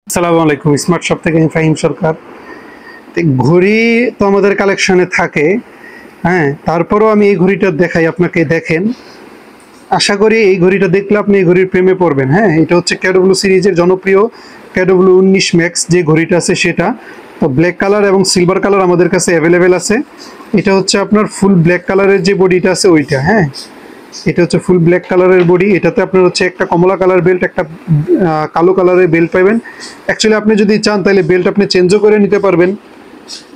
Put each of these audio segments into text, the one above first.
আসসালামু আলাইকুম। Smart shop থেকে আমি ফাহিম সরকার। ঘড়ি তো আমাদের কালেকশনে থাকে, হ্যাঁ, তারপরেও আমি এই ঘড়িটা দেখাই আপনাকে, দেখেন। আশা করি এই ঘড়িটা দেখলে আপনি এই ঘড়ির প্রেমে পড়বেন। হ্যাঁ, এটা হচ্ছে কেডব্লিউ সিরিজের জনপ্রিয় কেডব্লিউ 19 ম্যাক্স যে ঘড়িটা আছে সেটা। তো ব্ল্যাক কালার এবং সিলভার কালার আমাদের কাছে অ্যাভেলেবেল আছে। এটা হচ্ছে আপনার ফুল ব্ল্যাক কালারের যে বডিটা আছে ওইটা। হ্যাঁ, এটা হচ্ছে ফুল ব্ল্যাক কালারের বডি। এটাতে আপনার হচ্ছে একটা কমলা কালার বেল্ট, একটা কালো কালারের বেল্ট পাবেন। অ্যাকচুয়ালি আপনি যদি চান তাহলে বেল্ট আপনি চেঞ্জও করে নিতে পারবেন।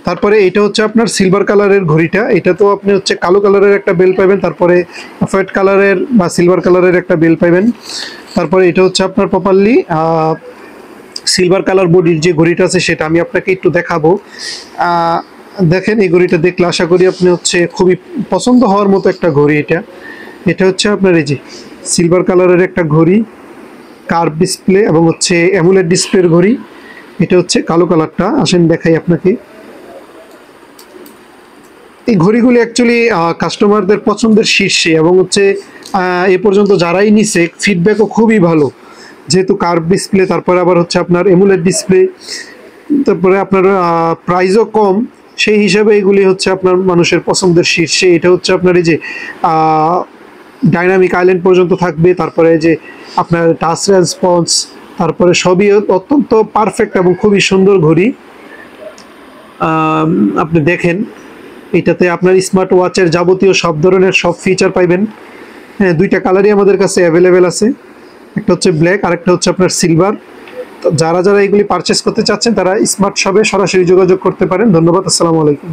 তারপরে এটা হচ্ছে আপনার সিলভার কালারের ঘড়িটা, এটাতেও আপনি হচ্ছে কালো কালারের একটা বেল্ট পাবেন, তারপরে হোয়াইট কালারের বা সিলভার কালারের একটা বেল্ট পাবেন। তারপরে এটা হচ্ছে আপনার প্রপারলি সিলভার কালার বডির যে ঘড়িটা আছে সেটা আমি আপনাকে একটু দেখাবো। দেখেন, এই ঘড়িটা দেখলে আশা করি আপনি হচ্ছে খুবই পছন্দ হওয়ার মতো একটা ঘড়ি। এটা হচ্ছে আপনার এই যে সিলভার কালারের একটা ঘড়ি, কার্ভ ডিসপ্লে এবং হচ্ছে অ্যামুলেট ডিসপ্লের ঘড়ি। এটা হচ্ছে কালো কালারটা। আসেন দেখাই আপনাকে। এই ঘড়িগুলি অ্যাকচুয়ালি কাস্টমারদের পছন্দের শীর্ষে, এবং হচ্ছে এ পর্যন্ত যারাই নিছে ফিডব্যাকও খুবই ভালো, যেহেতু কার্ভ ডিসপ্লে, তারপরে আবার হচ্ছে আপনার অ্যামুলেট ডিসপ্লে, তারপরে আপনার প্রাইসও কম, সেই হিসাবে এগুলি হচ্ছে আপনার মানুষের পছন্দের শীর্ষে। এটা হচ্ছে আপনার এই যে ডাইনামিক আইল্যান্ড পর্যন্ত থাকবে, তারপরে যে আপনার টাচ রেসপন্স, তারপরে সবই অত্যন্ত পারফেক্ট এবং খুবই সুন্দর ঘড়ি। আপনি দেখেন, এটাতে আপনার স্মার্ট ওয়াচের যাবতীয় সব ধরনের সব ফিচার পাইবেন। হ্যাঁ, দুইটা কালারই আমাদের কাছে অ্যাভেলেবেল আছে, একটা হচ্ছে ব্ল্যাক আর একটা হচ্ছে আপনার সিলভার। তো যারা যারা এগুলি পারচেস করতে চাচ্ছেন তারা স্মার্ট শপে সরাসরি যোগাযোগ করতে পারেন। ধন্যবাদ। আসসালামু আলাইকুম।